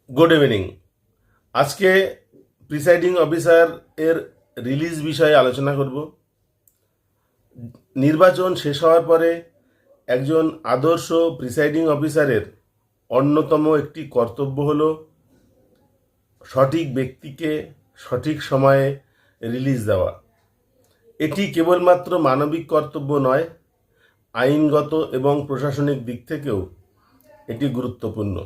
Good evening. আজকে presiding officer এর release বিষয়ে আলোচনা করব। নির্বাচন শেষ হওয়ার পরে একজন আদর্শ প্রিসাইডিং অফিসারের অন্যতম একটি কর্তব্য হলো সঠিক ব্যক্তিকে সঠিক সময়ে রিলিজ দেওয়া। এটি কেবলমাত্র মানবিক কর্তব্য নয়, আইনগত এবং প্রশাসনিক দিক থেকেও এটি গুরুত্বপূর্ণ।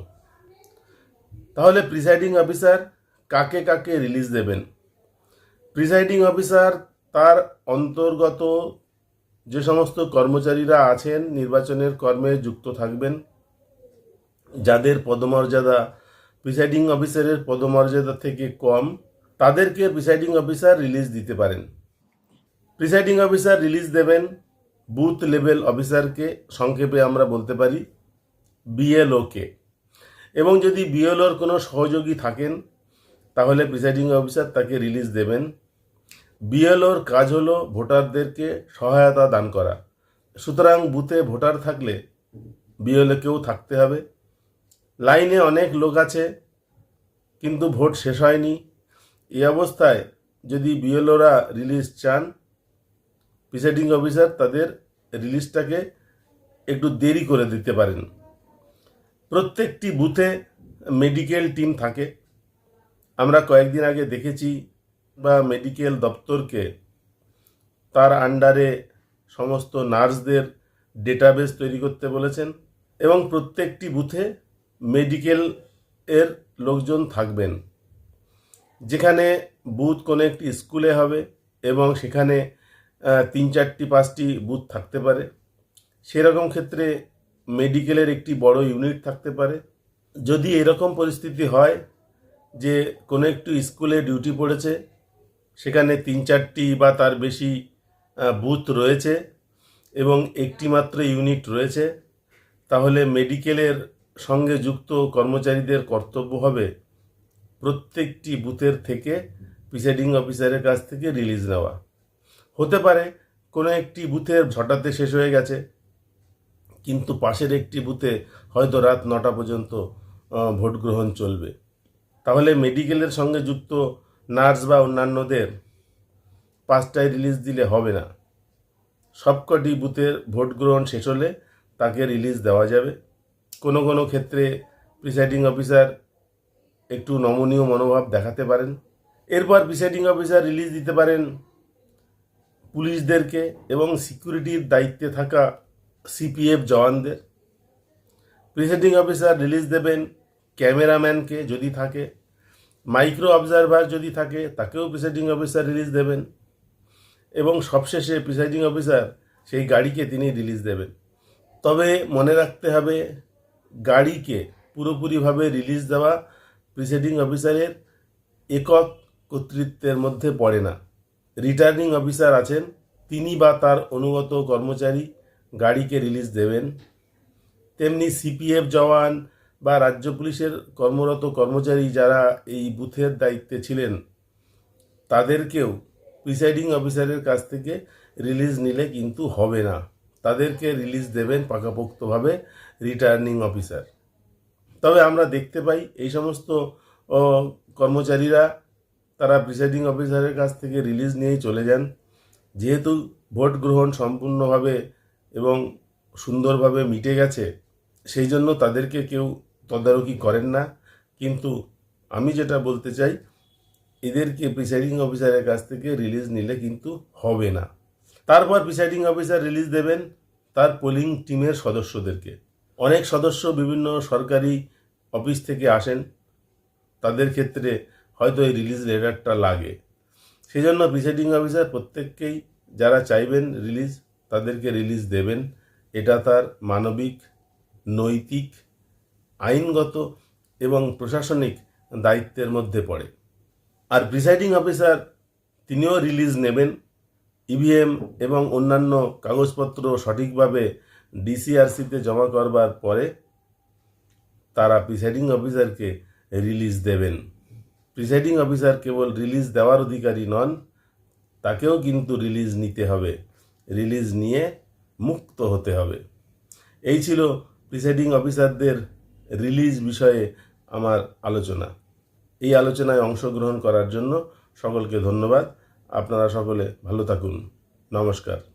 তাহলে প্রিসাইডিং অফিসার কাকে কাকে রিলিজ দেবেন? প্রিসাইডিং অফিসার তার অন্তর্গত যে সমস্ত কর্মচারীরা আছেন, নির্বাচনের কর্মে যুক্ত থাকবেন, যাদের পদমর্যাদা প্রিসাইডিং অফিসারের পদমর্যাদা থেকে কম, তাদেরকে প্রিসাইডিং অফিসার রিলিজ দিতে পারেন। প্রিসাইডিং অফিসার রিলিজ দেবেন বুথ লেভেল অফিসারকে, সংক্ষেপে আমরা বলতে পারি বিএলওকে। এবং যদি বিএলওর কোনো সহযোগী থাকেন তাহলে প্রিসাইডিং অফিসার তাকে রিলিজ দেবেন। বিএলওর কাজ হলো ভোটারদেরকে সহায়তা দান করা, সুতরাং বুথে ভোটার থাকলে বিএলওকেও থাকতে হবে। লাইনে অনেক লোক আছে কিন্তু ভোট শেষ হয়নি, এই অবস্থায় যদি বিএলওরা রিলিজ চান, প্রিসাইডিং অফিসার তাদের রিলিজটাকে একটু দেরি করে দিতে পারেন। প্রত্যেকটি বুথে মেডিকেল টিম থাকে। আমরা কয়েকদিন আগে দেখেছি বা মেডিকেল দপ্তরকে তার আন্ডারে সমস্ত নার্সদের ডেটাবেস তৈরি করতে বলেছেন এবং প্রত্যেকটি বুথে মেডিকেল এর লোকজন থাকবেন। যেখানে বুথ কোনো একটি স্কুলে হবে এবং সেখানে 3-4-5টি বুথ থাকতে পারে, সেরকম ক্ষেত্রে মেডিকেলের একটি বড় ইউনিট থাকতে পারে। যদি এরকম পরিস্থিতি হয় যে কোনো একটু স্কুলে ডিউটি পড়েছে, সেখানে 3-4টি বা তার বেশি বুথ রয়েছে এবং একটি মাত্র ইউনিট রয়েছে, তাহলে মেডিকেলের সঙ্গে যুক্ত কর্মচারীদের কর্তব্য হবে প্রত্যেকটি বুথের থেকে প্রিসাইডিং অফিসারের কাছ থেকে রিলিজ নেওয়া। হতে পারে কোনো একটি বুথের 6টাতে শেষ হয়ে গেছে, কিন্তু পাশের একটি বুথে হয়তো রাত 9টা পর্যন্ত ভোট গ্রহণ চলবে। তাহলে মেডিকেলের সঙ্গে যুক্ত নার্স বা অন্যান্যদের 5টায় রিলিজ দিলে হবে না। সবকটি বুথের ভোট গ্রহণ শেষ হলে তাকে রিলিজ দেওয়া যাবে। কোনো কোনো ক্ষেত্রে প্রিসাইডিং অফিসার একটু নমনীয় মনোভাব দেখাতে পারেন। এরপর প্রিসাইডিং অফিসার রিলিজ দিতে পারেন পুলিশদেরকে এবং সিকিউরিটির দায়িত্বে থাকা সিপিএফ জওয়ানদের। প্রিসাইডিং অফিসার রিলিজ দেবেন ক্যামেরাম্যানকে যদি থাকে, মাইক্রো অবজারভার যদি থাকে তাকেও প্রিসাইডিং অফিসার রিলিজ দেবেন এবং সবশেষে প্রিসাইডিং অফিসার সেই গাড়িকে তিনি রিলিজ দেবেন। তবে মনে রাখতে হবে, গাড়িকে পুরোপুরিভাবে রিলিজ দেওয়া প্রিসাইডিং অফিসারের একক কর্তৃত্বের মধ্যে পড়ে না। রিটার্নিং অফিসার আছেন, তিনি বা তার অনুগত কর্মচারী গাড়িকে রিলিজ দেবেন। তেমনি সিপিএফ জওয়ান বা রাজ্য পুলিশের কর্মরত কর্মচারী যারা এই বুথের দায়িত্বে ছিলেন, তাদেরকেও প্রিসাইডিং অফিসারের কাছ থেকে রিলিজ নিলে কিন্তু হবে না, তাদেরকে রিলিজ দেবেন পাকাপোক্তভাবে রিটার্নিং অফিসার। তবে আমরা দেখতে পাই এই সমস্ত কর্মচারীরা তারা প্রিসাইডিং অফিসারের কাছ থেকে রিলিজ নিয়েই চলে যান। যেহেতু ভোট গ্রহণ সম্পূর্ণভাবে এবং সুন্দরভাবে মিটে গেছে, সেই জন্য তাদেরকে কেউ তদারকি করেন না। কিন্তু আমি যেটা বলতে চাই, এদেরকে প্রিসাইডিং অফিসারের কাছ থেকে রিলিজ নিলে কিন্তু হবে না। তারপর প্রিসাইডিং অফিসার রিলিজ দেবেন তার পোলিং টিমের সদস্যদেরকে। অনেক সদস্য বিভিন্ন সরকারি অফিস থেকে আসেন, তাদের ক্ষেত্রে হয়তো এই রিলিজ লেটারটা লাগে। সেই জন্য প্রিসাইডিং অফিসার প্রত্যেককেই যারা চাইবেন রিলিজ, তাদেরকে রিলিজ দেবেন। এটা তার মানবিক, নৈতিক, আইনগত এবং প্রশাসনিক দায়িত্বের মধ্যে পড়ে। আর প্রিসাইডিং অফিসার তিনিও রিলিজ নেবেন ইভিএম এবং অন্যান্য কাগজপত্র সঠিকভাবে ডিসিআরসিতে জমা করবার পরে তারা প্রিসাইডিং অফিসারকে রিলিজ দেবেন। প্রিসাইডিং অফিসার কেবল রিলিজ দেওয়ার অধিকারী নন, তাকেও কিন্তু রিলিজ নিতে হবে, রিলিজ নিয়ে মুক্ত হতে হবে। এই ছিল প্রিসাইডিং অফিসারদের রিলিজ বিষয়ে আমার আলোচনা। এই আলোচনায় অংশগ্রহণ করার জন্য সকলকে ধন্যবাদ। আপনারা সকলে ভালো থাকুন। নমস্কার।